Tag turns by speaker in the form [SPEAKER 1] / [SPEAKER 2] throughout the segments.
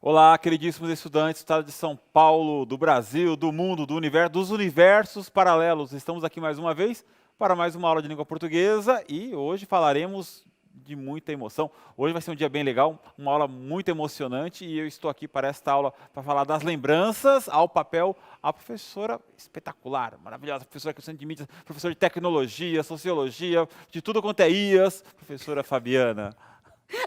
[SPEAKER 1] Olá, queridíssimos estudantes do estado de São Paulo, do Brasil, do mundo, do universo, dos universos paralelos. Estamos aqui mais uma vez para mais uma aula de língua portuguesa e hoje falaremos de muita emoção. Hoje vai ser um dia bem legal, uma aula muito emocionante e eu estou aqui para esta aula para falar das lembranças ao papel. A professora espetacular, maravilhosa, professora que de mídias, professora de tecnologia, sociologia, de tudo quanto é IAS, professora Fabiana.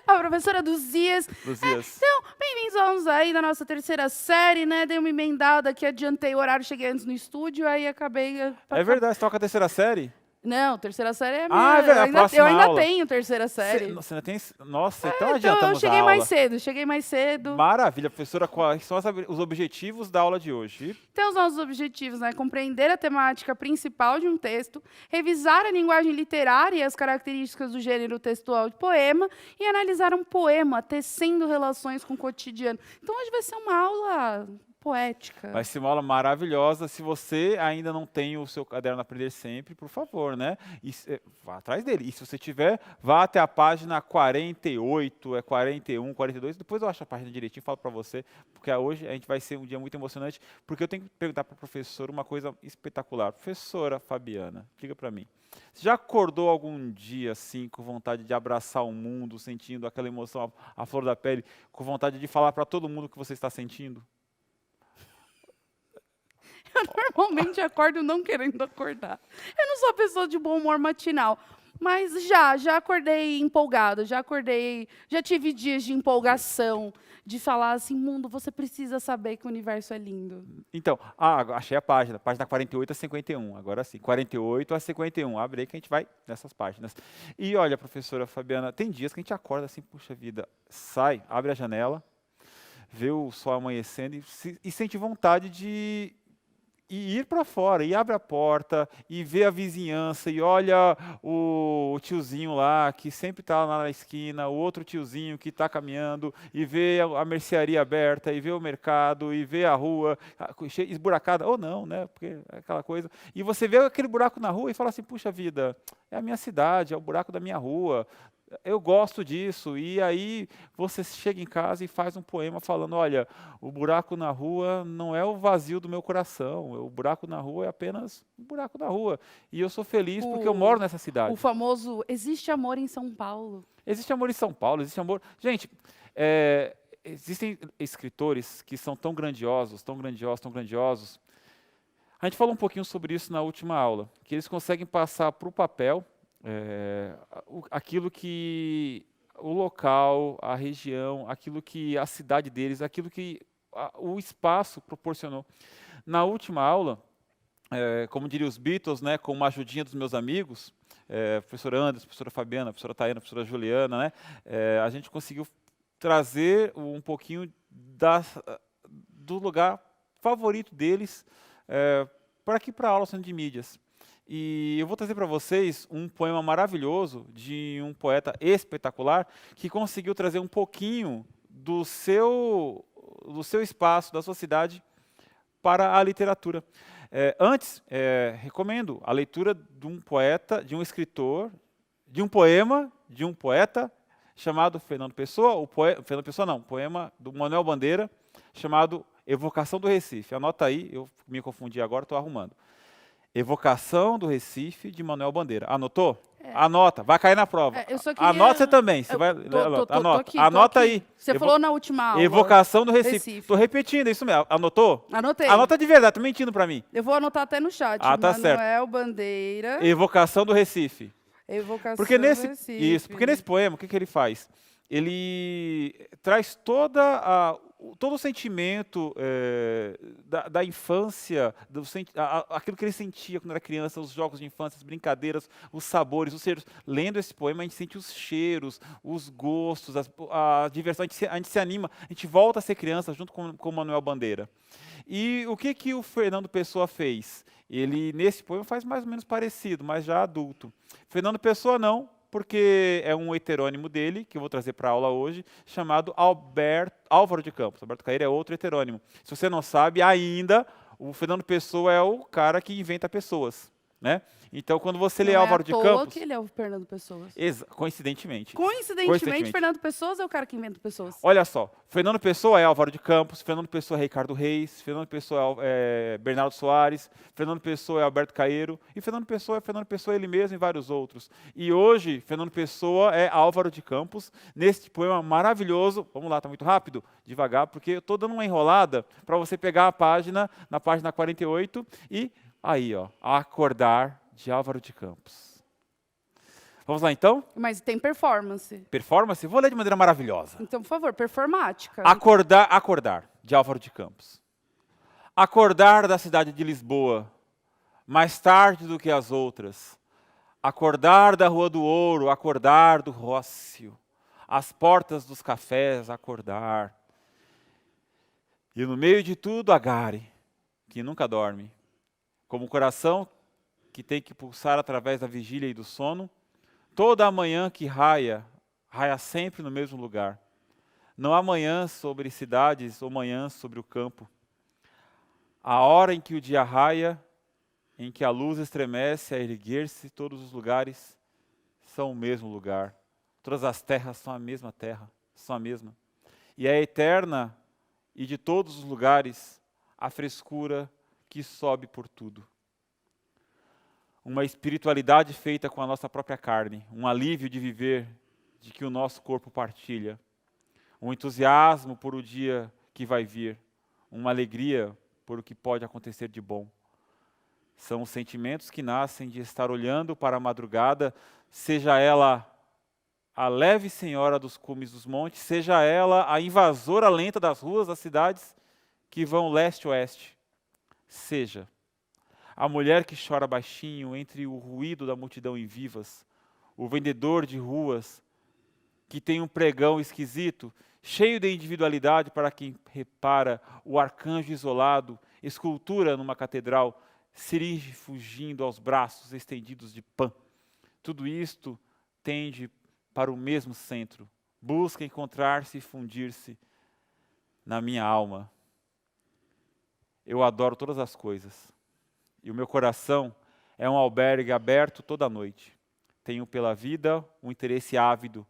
[SPEAKER 2] A professora dos IAS.
[SPEAKER 1] Luzias.
[SPEAKER 2] Então, bem-vindos alunos aí da nossa terceira série, né? Dei uma emendada aqui, adiantei o horário, cheguei antes no estúdio, aí acabei...
[SPEAKER 1] É verdade, você toca a terceira série?
[SPEAKER 2] Não, terceira série é a
[SPEAKER 1] Ah, é
[SPEAKER 2] minha...
[SPEAKER 1] verdade, a próxima
[SPEAKER 2] eu ainda
[SPEAKER 1] aula.
[SPEAKER 2] tenho terceira série.
[SPEAKER 1] Nossa, ainda tem... Nossa, então
[SPEAKER 2] Então, eu
[SPEAKER 1] adiantamos a
[SPEAKER 2] cheguei
[SPEAKER 1] aula.
[SPEAKER 2] cheguei mais cedo.
[SPEAKER 1] Maravilha, professora, quais são os objetivos da aula de hoje?
[SPEAKER 2] Então, os nossos objetivos, né? Compreender a temática principal de um texto, revisar a linguagem literária e as características do gênero textual de poema e analisar um poema tecendo relações com o cotidiano. Então, hoje vai ser uma aula poética.
[SPEAKER 1] Vai ser uma aula maravilhosa. Se você ainda não tem o seu caderno Aprender Sempre, por favor, né? Vá atrás dele. E se você tiver, vá até a página 48, 41, 42. Depois eu acho a página direitinho e falo para você, porque hoje a gente vai ser um dia muito emocionante, porque eu tenho que perguntar para a professora uma coisa espetacular. Professora Fabiana, diga para mim. Você já acordou algum dia assim com vontade de abraçar o mundo, sentindo aquela emoção à flor da pele, com vontade de falar para todo mundo o que você está sentindo?
[SPEAKER 2] Eu normalmente acordo não querendo acordar. Eu não sou uma pessoa de bom humor matinal, mas já acordei empolgada, já tive dias de empolgação, de falar assim, mundo, você precisa saber que o universo é lindo.
[SPEAKER 1] Então, achei a página 48 a 51, agora sim, 48 a 51, abre aí que a gente vai nessas páginas. E olha, professora Fabiana, tem dias que a gente acorda assim, puxa vida, sai, abre a janela, vê o sol amanhecendo e sente vontade de ir para fora, e abre a porta, e vê a vizinhança, e olha o tiozinho lá, que sempre está lá na esquina, o outro tiozinho que está caminhando, e vê a mercearia aberta, e vê o mercado, e vê a rua esburacada, ou não, né, porque é aquela coisa. E você vê aquele buraco na rua e fala assim, puxa vida, é a minha cidade, é o buraco da minha rua, eu gosto disso, e aí você chega em casa e faz um poema falando, olha, o buraco na rua não é o vazio do meu coração, o buraco na rua é apenas um buraco na rua, e eu sou feliz porque eu moro nessa cidade.
[SPEAKER 2] O famoso, existe amor em São Paulo.
[SPEAKER 1] Existe amor em São Paulo, existe amor... Gente, existem escritores que são tão grandiosos, tão grandiosos, tão grandiosos. A gente falou um pouquinho sobre isso na última aula, que eles conseguem passar para o papel aquilo que o local, a região, aquilo que a cidade deles, aquilo que o espaço proporcionou. Na última aula, como diriam os Beatles, né, com uma ajudinha dos meus amigos, professor Anderson, professora Fabiana, professora Tayana, professora Juliana, né, a gente conseguiu trazer um pouquinho do lugar favorito deles para aqui para a aula de mídias. E eu vou trazer para vocês um poema maravilhoso de um poeta espetacular que conseguiu trazer um pouquinho do seu espaço, da sua cidade, para a literatura. Antes, recomendo a leitura de um poeta, de um escritor, de um poema, de um poeta chamado Fernando Pessoa, poema do Manuel Bandeira, chamado Evocação do Recife. Anota aí, eu me confundi agora, estou arrumando. Evocação do Recife, de Manuel Bandeira. Anotou? Anota, vai cair na prova. Anota você também. Você vai, anota aí.
[SPEAKER 2] Você falou na última aula.
[SPEAKER 1] Evocação do Recife. Estou repetindo, é isso mesmo. Anotou?
[SPEAKER 2] Anotei.
[SPEAKER 1] Anota de verdade, está mentindo para mim.
[SPEAKER 2] Eu vou anotar até no chat.
[SPEAKER 1] Tá certo.
[SPEAKER 2] Manuel Bandeira.
[SPEAKER 1] Evocação do Recife.
[SPEAKER 2] Evocação
[SPEAKER 1] porque
[SPEAKER 2] do Recife.
[SPEAKER 1] Porque nesse poema, o que ele faz? Ele traz todo o sentimento da infância, aquilo que ele sentia quando era criança, os jogos de infância, as brincadeiras, os sabores, os cheiros. Lendo esse poema, a gente sente os cheiros, os gostos, a diversão, a gente se anima, a gente volta a ser criança junto com o Manuel Bandeira. E o que o Fernando Pessoa fez? Ele, nesse poema, faz mais ou menos parecido, mas já adulto. Fernando Pessoa não, porque é um heterônimo dele, que eu vou trazer para a aula hoje, chamado Álvaro de Campos. Alberto Caeiro é outro heterônimo. Se você não sabe, ainda, o Fernando Pessoa é o cara que inventa pessoas. né? Então, quando você lê
[SPEAKER 2] Não é
[SPEAKER 1] Álvaro
[SPEAKER 2] à
[SPEAKER 1] de
[SPEAKER 2] toa
[SPEAKER 1] Campos,
[SPEAKER 2] que ele é o Fernando Pessoa.
[SPEAKER 1] coincidentemente,
[SPEAKER 2] Coincidentemente, Fernando Pessoa é o cara que inventa pessoas.
[SPEAKER 1] olha só, Fernando Pessoa é Álvaro de Campos, Fernando Pessoa é Ricardo Reis, Fernando Pessoa é Bernardo Soares, Fernando Pessoa é Alberto Caeiro, e Fernando Pessoa é ele mesmo e vários outros. E hoje, Fernando Pessoa é Álvaro de Campos, neste poema maravilhoso. Vamos lá, está muito rápido? Devagar, porque eu estou dando uma enrolada para você pegar a página, na página 48, e aí, ó, Acordar, de Álvaro de Campos. Vamos lá, então?
[SPEAKER 2] Mas tem performance.
[SPEAKER 1] Performance? Vou ler de maneira maravilhosa.
[SPEAKER 2] Então, por favor, performática.
[SPEAKER 1] Acordar, de Álvaro de Campos. Acordar da cidade de Lisboa, mais tarde do que as outras. Acordar da Rua do Ouro, acordar do Rócio. As portas dos cafés, acordar. E no meio de tudo, a Gare, que nunca dorme. Como o coração que tem que pulsar através da vigília e do sono, toda a manhã que raia, raia sempre no mesmo lugar. Não há manhã sobre cidades ou manhã sobre o campo. A hora em que o dia raia, em que a luz estremece a erguer-se, todos os lugares são o mesmo lugar. Todas as terras são a mesma terra, são a mesma. E é eterna e de todos os lugares a frescura que sobe por tudo. Uma espiritualidade feita com a nossa própria carne, um alívio de viver, de que o nosso corpo partilha, um entusiasmo por o dia que vai vir, uma alegria por o que pode acontecer de bom. São os sentimentos que nascem de estar olhando para a madrugada, seja ela a leve senhora dos cumes dos montes, seja ela a invasora lenta das ruas das cidades que vão leste-oeste, seja a mulher que chora baixinho entre o ruído da multidão em vivas, o vendedor de ruas que tem um pregão esquisito, cheio de individualidade para quem repara, o arcanjo isolado, escultura numa catedral, Siringe fugindo aos braços estendidos de Pan. Tudo isto tende para o mesmo centro, busca encontrar-se e fundir-se na minha alma. Eu adoro todas as coisas. E o meu coração é um albergue aberto toda noite. Tenho pela vida um interesse ávido,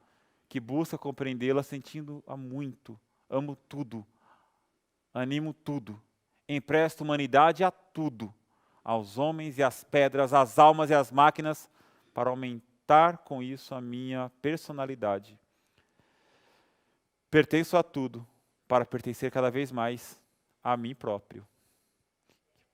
[SPEAKER 1] que busca compreendê-la sentindo-a muito. Amo tudo, animo tudo, empresto humanidade a tudo, aos homens e às pedras, às almas e às máquinas, para aumentar com isso a minha personalidade. Pertenço a tudo, para pertencer cada vez mais a mim próprio.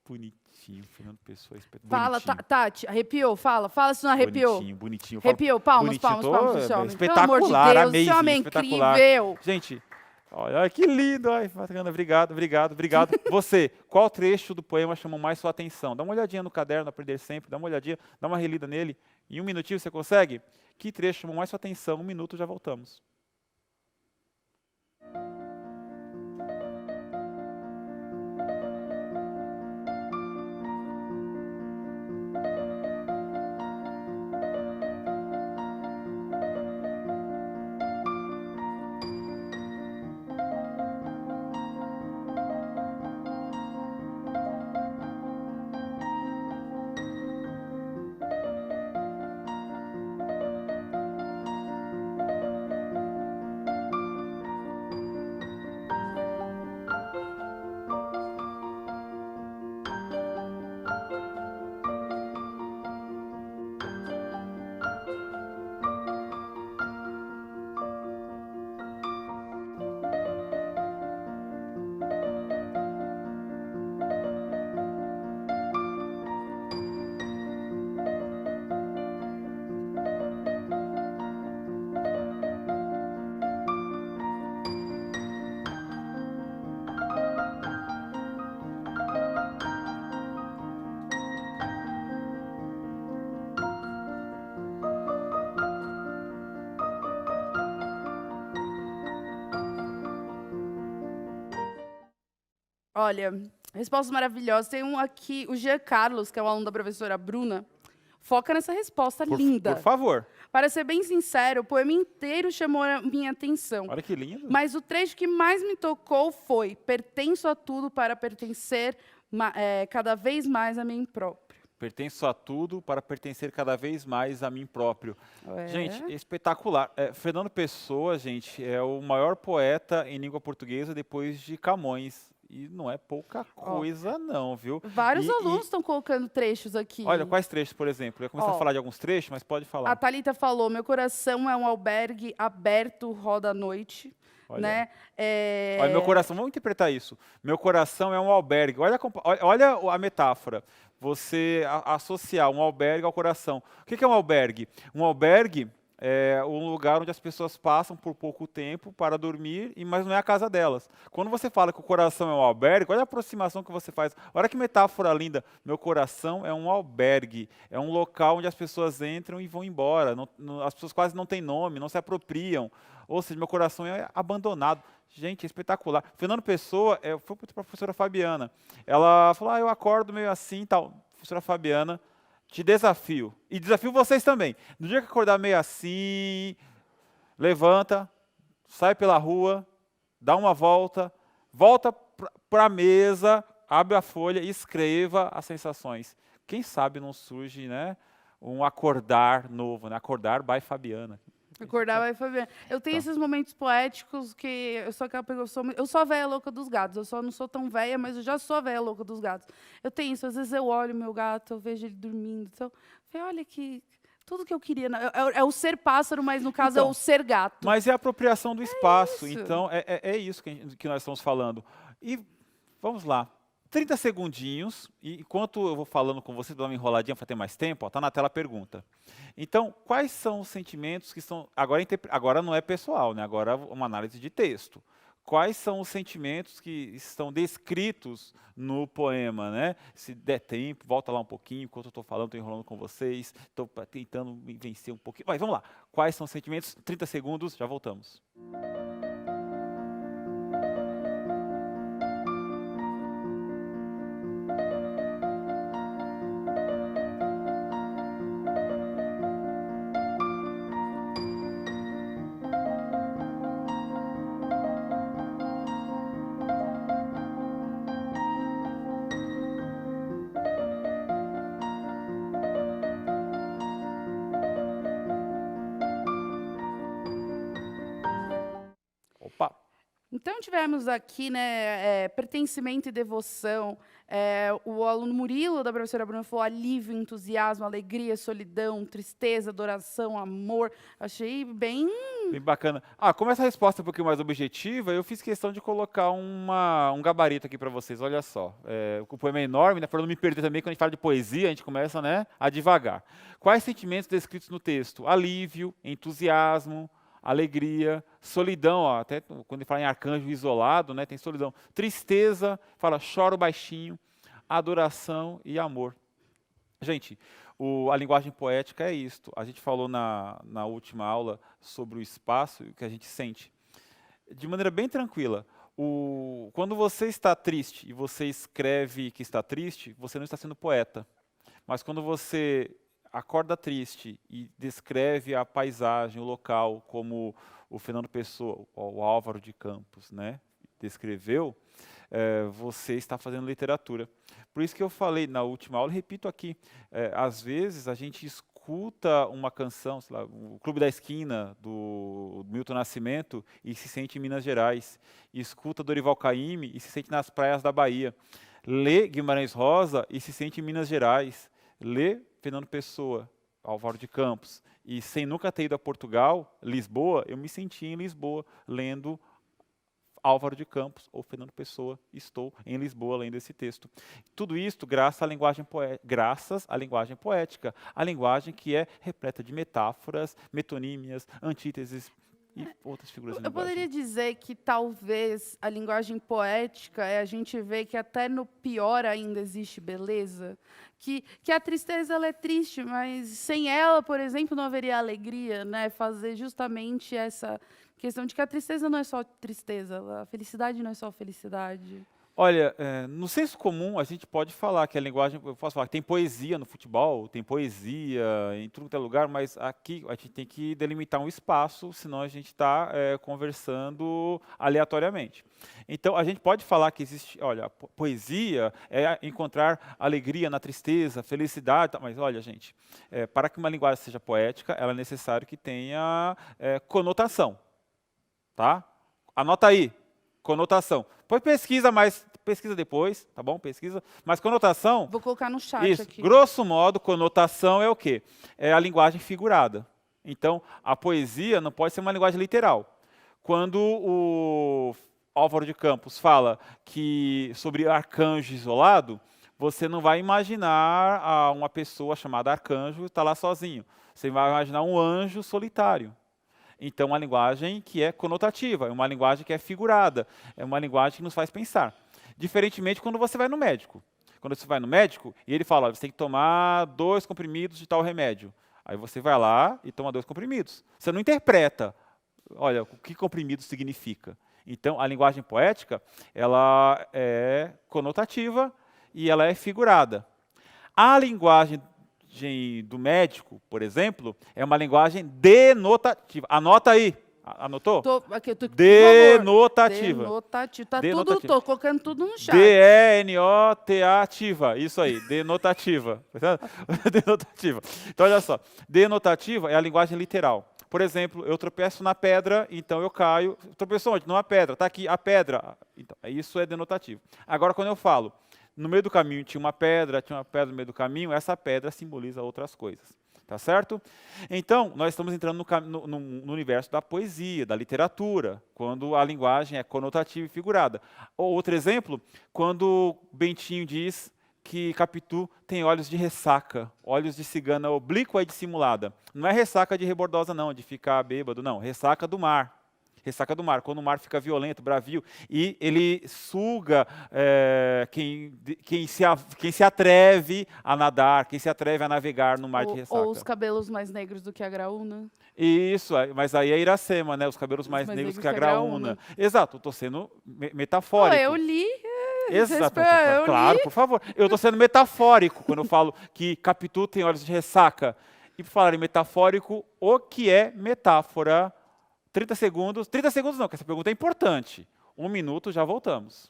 [SPEAKER 1] Bonitinho, Fernando Pessoa.
[SPEAKER 2] Fala,
[SPEAKER 1] Bonitinho.
[SPEAKER 2] Tati, arrepiou, fala se não arrepiou.
[SPEAKER 1] Bonitinho.
[SPEAKER 2] Arrepiou, palmas,
[SPEAKER 1] Bonitinho,
[SPEAKER 2] palmas esse homem.
[SPEAKER 1] espetacular,
[SPEAKER 2] Pelo amor de Deus, esse
[SPEAKER 1] amazing,
[SPEAKER 2] homem é
[SPEAKER 1] espetacular.
[SPEAKER 2] incrível.
[SPEAKER 1] Gente, olha que lindo. Ai, Fernanda, obrigado. Você, qual trecho do poema chamou mais sua atenção? Dá uma olhadinha no caderno, Aprender Sempre, dá uma olhadinha, dá uma relida nele. Em um minutinho você consegue? Que trecho chamou mais sua atenção? 1 minuto, já voltamos.
[SPEAKER 2] Olha, respostas maravilhosas. Tem um aqui, o Jean Carlos, que é o aluno da professora Bruna, foca nessa resposta linda.
[SPEAKER 1] Por favor.
[SPEAKER 2] Para ser bem sincero, o poema inteiro chamou a minha atenção.
[SPEAKER 1] Olha que lindo.
[SPEAKER 2] Mas o trecho que mais me tocou foi: pertenço a tudo para pertencer cada vez mais a mim próprio.
[SPEAKER 1] Pertenço a tudo para pertencer cada vez mais a mim próprio. Gente,
[SPEAKER 2] É.
[SPEAKER 1] espetacular. Fernando Pessoa, gente, é o maior poeta em língua portuguesa depois de Camões. E não é pouca
[SPEAKER 2] Ó,
[SPEAKER 1] coisa não, viu?
[SPEAKER 2] vários
[SPEAKER 1] E
[SPEAKER 2] alunos estão colocando trechos
[SPEAKER 1] olha,
[SPEAKER 2] aqui.
[SPEAKER 1] quais trechos, por exemplo? Eu ia começar a
[SPEAKER 2] Ó,
[SPEAKER 1] falar de alguns trechos, mas pode
[SPEAKER 2] a
[SPEAKER 1] falar.
[SPEAKER 2] Thalita falou: meu coração é um albergue aberto, roda à noite.
[SPEAKER 1] Olha.
[SPEAKER 2] Né?
[SPEAKER 1] Olha, meu coração, vamos interpretar isso. Meu coração é um albergue. Olha a metáfora. Você associar um albergue ao coração. O que é um albergue? Um albergue é um lugar onde as pessoas passam por pouco tempo para dormir, mas não é a casa delas. Quando você fala que o coração é um albergue, olha a aproximação que você faz. Olha que metáfora linda. Meu coração é um albergue. É um local onde as pessoas entram e vão embora. As pessoas quase não têm nome, não se apropriam. Ou seja, meu coração é abandonado. Gente, é espetacular. Fernando Pessoa, foi para a professora Fabiana. Ela falou, eu acordo meio assim e tal. Professora Fabiana, te desafio. E desafio vocês também. No dia que acordar meio assim, levanta, sai pela rua, dá uma volta, volta para a mesa, abre a folha e escreva as sensações. Quem sabe não surge, né, um acordar novo, né? Acordar by Fabiana.
[SPEAKER 2] Acordava e foi. Eu tenho
[SPEAKER 1] Tá.
[SPEAKER 2] esses momentos poéticos que eu sou aquela pessoa, eu sou a véia louca dos gatos. Eu só não sou tão véia, mas eu já sou a véia louca dos gatos. Eu tenho isso, às vezes eu olho meu gato, eu vejo ele dormindo. Então, eu falei, olha que tudo que eu queria. É o ser pássaro, mas no caso é
[SPEAKER 1] Então,
[SPEAKER 2] o ser gato.
[SPEAKER 1] mas é a apropriação do espaço.
[SPEAKER 2] Isso.
[SPEAKER 1] Então, é isso que nós estamos falando. E vamos lá. 30 segundinhos, e enquanto eu vou falando com você, dou uma enroladinha para ter mais tempo, está na tela a pergunta. Então, quais são os sentimentos que estão. Agora não é pessoal, né? Agora é uma análise de texto. Quais são os sentimentos que estão descritos no poema, né? Se der tempo, volta lá um pouquinho, enquanto eu estou falando, estou enrolando com vocês, estou tentando me vencer um pouquinho. Mas vamos lá. Quais são os sentimentos? 30 segundos, já voltamos. Opa!
[SPEAKER 2] Então, tivemos aqui, né, pertencimento e devoção. O aluno Murilo, da professora Bruna, falou alívio, entusiasmo, alegria, solidão, tristeza, adoração, amor. Achei bem.
[SPEAKER 1] Bem bacana. Como essa resposta é um pouquinho mais objetiva, eu fiz questão de colocar um gabarito aqui para vocês. Olha só, o poema é enorme, né? Para não me perder também, quando a gente fala de poesia, a gente começa, né, a devagar. Quais sentimentos descritos no texto? Alívio, entusiasmo, alegria, solidão, ó, até quando ele fala em arcanjo isolado, né, tem solidão. Tristeza, fala choro baixinho, adoração e amor. Gente, a linguagem poética é isto. A gente falou na última aula sobre o espaço e o que a gente sente. De maneira bem tranquila. Quando você está triste e você escreve que está triste, você não está sendo poeta. Mas quando você acorda triste e descreve a paisagem, o local, como o Fernando Pessoa, o Álvaro de Campos, né, descreveu, você está fazendo literatura. Por isso que eu falei na última aula, repito aqui, às vezes a gente escuta uma canção, sei lá, o Clube da Esquina, do Milton Nascimento, e se sente em Minas Gerais. E escuta Dorival Caymmi e se sente nas praias da Bahia. Lê Guimarães Rosa e se sente em Minas Gerais. Lê Fernando Pessoa, Álvaro de Campos, e sem nunca ter ido a Portugal, Lisboa, eu me senti em Lisboa, lendo Álvaro de Campos ou Fernando Pessoa, estou em Lisboa lendo esse texto. Tudo isso graças à linguagem poética, a linguagem que é repleta de metáforas, metonímias, antíteses e outras figuras de
[SPEAKER 2] Eu
[SPEAKER 1] linguagem.
[SPEAKER 2] poderia dizer que talvez a linguagem poética a gente vê que até no pior ainda existe beleza, que a tristeza ela é triste, mas sem ela, por exemplo, não haveria alegria, né? Fazer justamente essa questão de que a tristeza não é só tristeza, a felicidade não é só felicidade.
[SPEAKER 1] Olha, no senso comum a gente pode falar que a linguagem, eu posso falar que tem poesia no futebol, tem poesia em tudo que é lugar, mas aqui a gente tem que delimitar um espaço, senão a gente está conversando aleatoriamente. Então a gente pode falar que existe, olha, poesia é encontrar alegria na tristeza, felicidade, mas olha, gente, para que uma linguagem seja poética, ela é necessário que tenha conotação, tá? Anota aí, conotação. Depois pesquisa, mas pesquisa depois, tá bom? Pesquisa. Mas conotação,
[SPEAKER 2] Vou colocar no chat
[SPEAKER 1] isso.
[SPEAKER 2] aqui.
[SPEAKER 1] Grosso modo, conotação é o quê? É a linguagem figurada. Então, a poesia não pode ser uma linguagem literal. Quando o Álvaro de Campos fala que sobre arcanjo isolado, você não vai imaginar uma pessoa chamada arcanjo estar lá sozinho. Você vai imaginar um anjo solitário. Então, uma linguagem que é conotativa, é uma linguagem que é figurada, é uma linguagem que nos faz pensar. Diferentemente quando você vai no médico. Quando você vai no médico e ele fala, você tem que tomar 2 comprimidos de tal remédio. Aí você vai lá e toma 2 comprimidos. Você não interpreta, olha, o que comprimido significa. Então, a linguagem poética, ela é conotativa e ela é figurada. A linguagem do médico, por exemplo, é uma linguagem denotativa. Anota aí. Anotou?
[SPEAKER 2] Aqui, por favor.
[SPEAKER 1] Denotativa.
[SPEAKER 2] Denotativo. Tá
[SPEAKER 1] Denotativa.
[SPEAKER 2] tudo, tô colocando tudo no chat.
[SPEAKER 1] D-E-N-O-T-A-tiva. Isso aí, denotativa. Denotativa. Então, olha só. Denotativa é a linguagem literal. Por exemplo, eu tropeço na pedra, então eu caio. Tropeçou onde? Numa pedra. Está aqui a pedra. Então, isso é denotativo. Agora, quando eu falo, no meio do caminho tinha uma pedra no meio do caminho, essa pedra simboliza outras coisas. Tá certo? Então, nós estamos entrando no universo da poesia, da literatura, quando a linguagem é conotativa e figurada. Outro exemplo, quando Bentinho diz que Capitu tem olhos de ressaca, olhos de cigana oblíqua e dissimulada. Não é ressaca de rebordosa, não, de ficar bêbado, não. Ressaca do mar. Ressaca do mar, quando o mar fica violento, bravio, e ele suga quem se atreve a nadar, quem se atreve a navegar no mar de ressaca.
[SPEAKER 2] Ou os cabelos mais negros do que a graúna.
[SPEAKER 1] Isso, mas aí é Iracema, né? Os cabelos mais negros que a graúna. Exato, estou sendo metafórico.
[SPEAKER 2] Eu li.
[SPEAKER 1] Exato, claro, por favor. Eu estou sendo metafórico quando eu falo que Capitu tem olhos de ressaca. E por falar em metafórico, o que é metáfora? 30 segundos. 30 segundos não, que essa pergunta é importante. 1 minuto, já voltamos.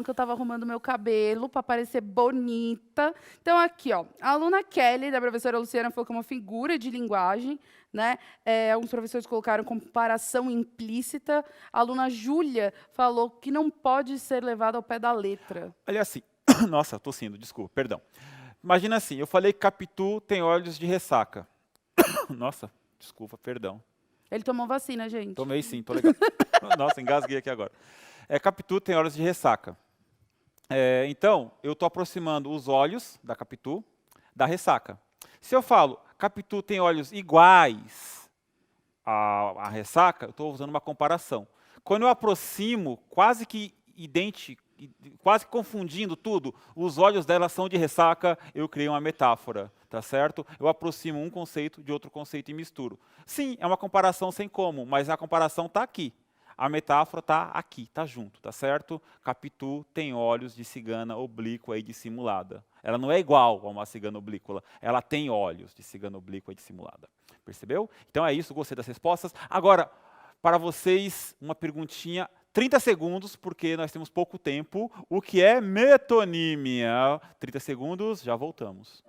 [SPEAKER 2] Que eu estava arrumando meu cabelo para parecer bonita. Então, aqui, ó, a aluna Kelly, da professora Luciana, falou que é uma figura de linguagem, né? Alguns professores colocaram comparação implícita. A aluna Júlia falou que não pode ser levada ao pé da letra.
[SPEAKER 1] Olha assim, nossa, tossindo, desculpa, perdão. Imagina assim, eu falei que Capitu tem olhos de ressaca. Nossa, desculpa, perdão.
[SPEAKER 2] Ele tomou vacina, gente.
[SPEAKER 1] Tomei sim, tô legal. Nossa, engasguei aqui agora. Capitu tem olhos de ressaca. Então, eu estou aproximando os olhos da Capitu da ressaca. Se eu falo, Capitu tem olhos iguais à ressaca, eu estou usando uma comparação. Quando eu aproximo, quase que idêntico, quase confundindo tudo, os olhos dela são de ressaca, eu criei uma metáfora, tá certo? Eu aproximo um conceito de outro conceito e misturo. Sim, é uma comparação sem como, mas a comparação está aqui. A metáfora está aqui, está junto, tá certo? Capitu tem olhos de cigana oblíqua e dissimulada. Ela não é igual a uma cigana oblíqua, ela tem olhos de cigana oblíqua e dissimulada. Percebeu? Então é isso, gostei das respostas. Agora, para vocês uma perguntinha, 30 segundos, porque nós temos pouco tempo. O que é metonímia? 30 segundos, já voltamos.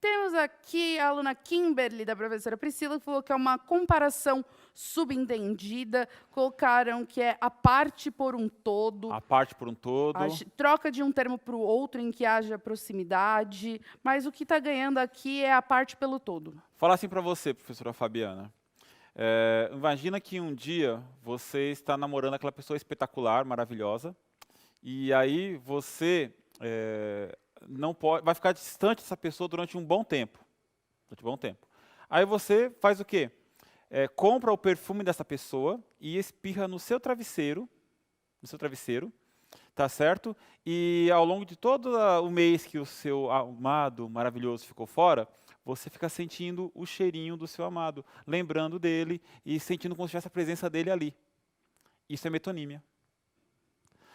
[SPEAKER 2] Temos aqui a aluna Kimberly, da professora Priscila, que falou que é uma comparação subentendida. Colocaram que é a parte por um todo.
[SPEAKER 1] A parte por um todo.
[SPEAKER 2] Troca de um termo para o outro em que haja proximidade. Mas o que está ganhando aqui é a parte pelo todo.
[SPEAKER 1] Falar assim para você, professora Fabiana. Imagina que um dia você está namorando aquela pessoa espetacular, maravilhosa, e aí você não pode, vai ficar distante dessa pessoa durante um bom tempo. Aí você faz o quê? Compra o perfume dessa pessoa e espirra no seu travesseiro, tá certo? E ao longo de todo o mês que o seu amado maravilhoso ficou fora, você fica sentindo o cheirinho do seu amado, lembrando dele e sentindo como se tivesse a presença dele ali. Isso é metonímia.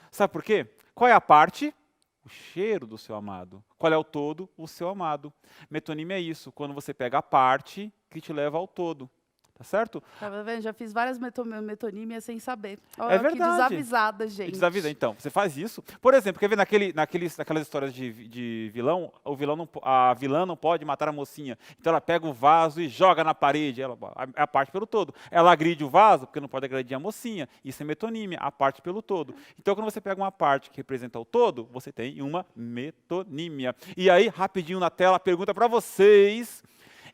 [SPEAKER 1] Sabe por quê? Qual é a parte? O cheiro do seu amado. Qual é o todo? O seu amado. Metonímia é isso, quando você pega a parte que te leva ao todo. Tá certo?
[SPEAKER 2] Tá vendo? Já fiz várias metonímias sem saber.
[SPEAKER 1] É verdade.
[SPEAKER 2] Que desavisada, gente.
[SPEAKER 1] Desavisada. Então, você faz isso. Por exemplo, quer ver naquelas histórias de vilão, a vilã não pode matar a mocinha. Então ela pega o vaso e joga na parede. É a parte pelo todo. Ela agride o vaso, porque não pode agredir a mocinha. Isso é metonímia, a parte pelo todo. Então, quando você pega uma parte que representa o todo, você tem uma metonímia. E aí, rapidinho na tela, pergunta para vocês: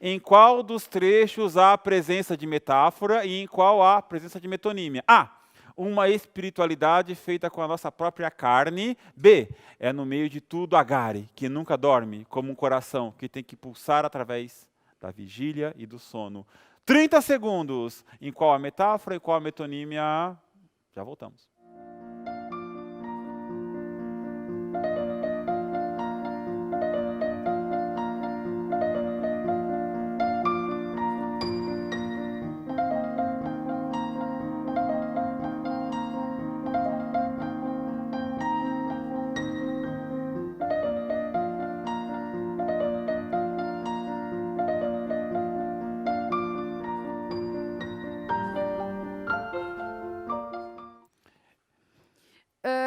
[SPEAKER 1] em qual dos trechos há a presença de metáfora e em qual há a presença de metonímia? A. Uma espiritualidade feita com a nossa própria carne. B. É no meio de tudo agare, que nunca dorme, como um coração que tem que pulsar através da vigília e do sono. 30 segundos. Em qual a metáfora e qual a metonímia? Já voltamos.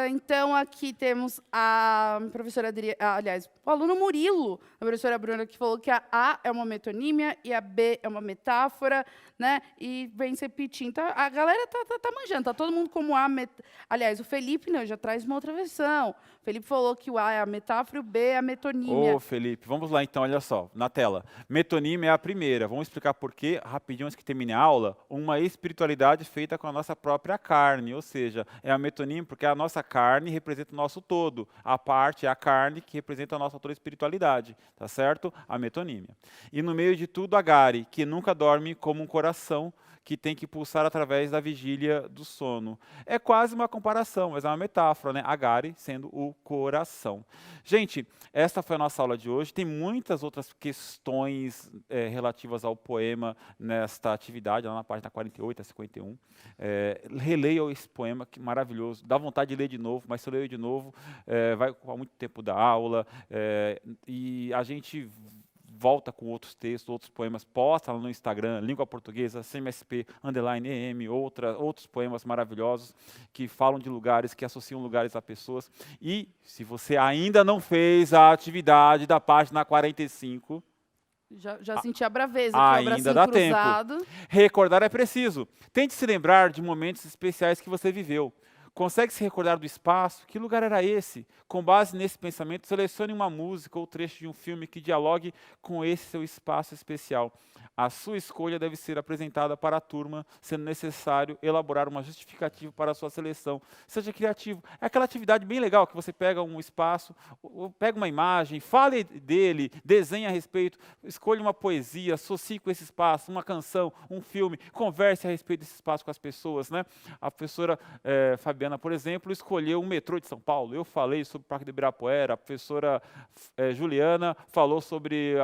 [SPEAKER 2] Então, aqui temos a professora o aluno Murilo, a professora Bruna, que falou que a A é uma metonímia e a B é uma metáfora, né? E vem se repetindo. Então, a galera tá manjando, tá todo mundo como A. Aliás, o Felipe já traz uma outra versão. O Felipe falou que o A é a metáfora e o B é a metonímia.
[SPEAKER 1] Ô, Felipe, vamos lá então, olha só, na tela. Metonímia é a primeira. Vamos explicar por quê, rapidinho, antes que termine a aula. Uma espiritualidade feita com a nossa própria carne, ou seja, é a metonímia porque a nossa carne representa o nosso todo. A parte é a carne que representa a nossa toda espiritualidade, tá certo? A metonímia. E no meio de tudo, agare, que nunca dorme como um coração que tem que pulsar através da vigília do sono. É quase uma comparação, mas é uma metáfora, né? Agare sendo o coração. Gente, esta foi a nossa aula de hoje. Tem muitas outras questões relativas ao poema nesta atividade, lá na página 48 a 51. Releia esse poema, que maravilhoso. Dá vontade de ler de novo, mas se eu ler de novo, vai ocupar muito tempo da aula. E a gente volta com outros textos, outros poemas, posta lá no Instagram, Língua Portuguesa, CMSP_EM, outros poemas maravilhosos que falam de lugares, que associam lugares a pessoas. E se você ainda não fez a atividade da página 45,
[SPEAKER 2] já senti a braveza, aqui,
[SPEAKER 1] ainda dá
[SPEAKER 2] cruzado.
[SPEAKER 1] tempo. Recordar é preciso. Tente se lembrar de momentos especiais que você viveu. Consegue se recordar do espaço? Que lugar era esse? Com base nesse pensamento, selecione uma música ou trecho de um filme que dialogue com esse seu espaço especial. A sua escolha deve ser apresentada para a turma, sendo necessário elaborar uma justificativa para a sua seleção. Seja criativo. É aquela atividade bem legal que você pega um espaço, pega uma imagem, fale dele, desenhe a respeito, escolha uma poesia, associe com esse espaço, uma canção, um filme, converse a respeito desse espaço com as pessoas, né? A professora Fabiana, por exemplo, escolheu o metrô de São Paulo. Eu falei sobre o Parque do Ibirapuera, a professora Juliana falou sobre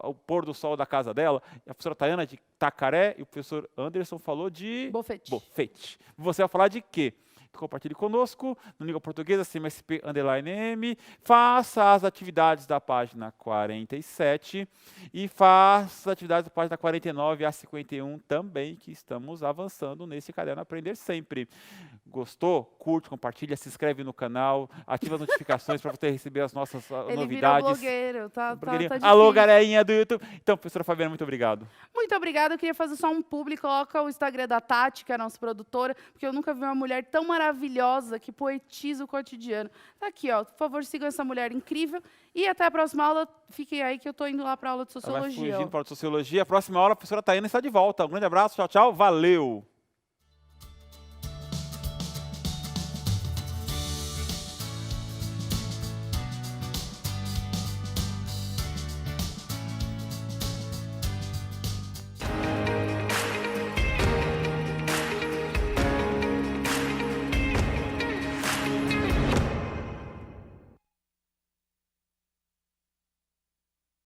[SPEAKER 1] o pôr do sol da casa dela, a professora Tayana de Tacaré e o professor Anderson falou de Bofete. Você vai falar de quê? Compartilhe conosco no Língua Portuguesa, CMSP_M, faça as atividades da página 47 e faça as atividades da página 49 a 51 também, que estamos avançando nesse caderno Aprender Sempre. Gostou? Curte, compartilha, se inscreve no canal, ativa as notificações para você receber as nossas
[SPEAKER 2] Ele
[SPEAKER 1] novidades.
[SPEAKER 2] Virou blogueiro, tá
[SPEAKER 1] Alô,
[SPEAKER 2] difícil.
[SPEAKER 1] galerinha do YouTube. Então, professora Fabiana, muito obrigado.
[SPEAKER 2] Muito obrigada, eu queria fazer só um publi, coloca o Instagram da Tati, que é a nossa produtora, porque eu nunca vi uma mulher tão maravilhosa que poetiza o cotidiano. Tá aqui, ó, por favor, sigam essa mulher incrível e até a próxima aula, fiquem aí que eu tô indo lá para a aula de
[SPEAKER 1] Ela vai
[SPEAKER 2] Sociologia.
[SPEAKER 1] fugindo para a Sociologia. A próxima aula, a professora Tayana está de volta. Um grande abraço, tchau, tchau, valeu!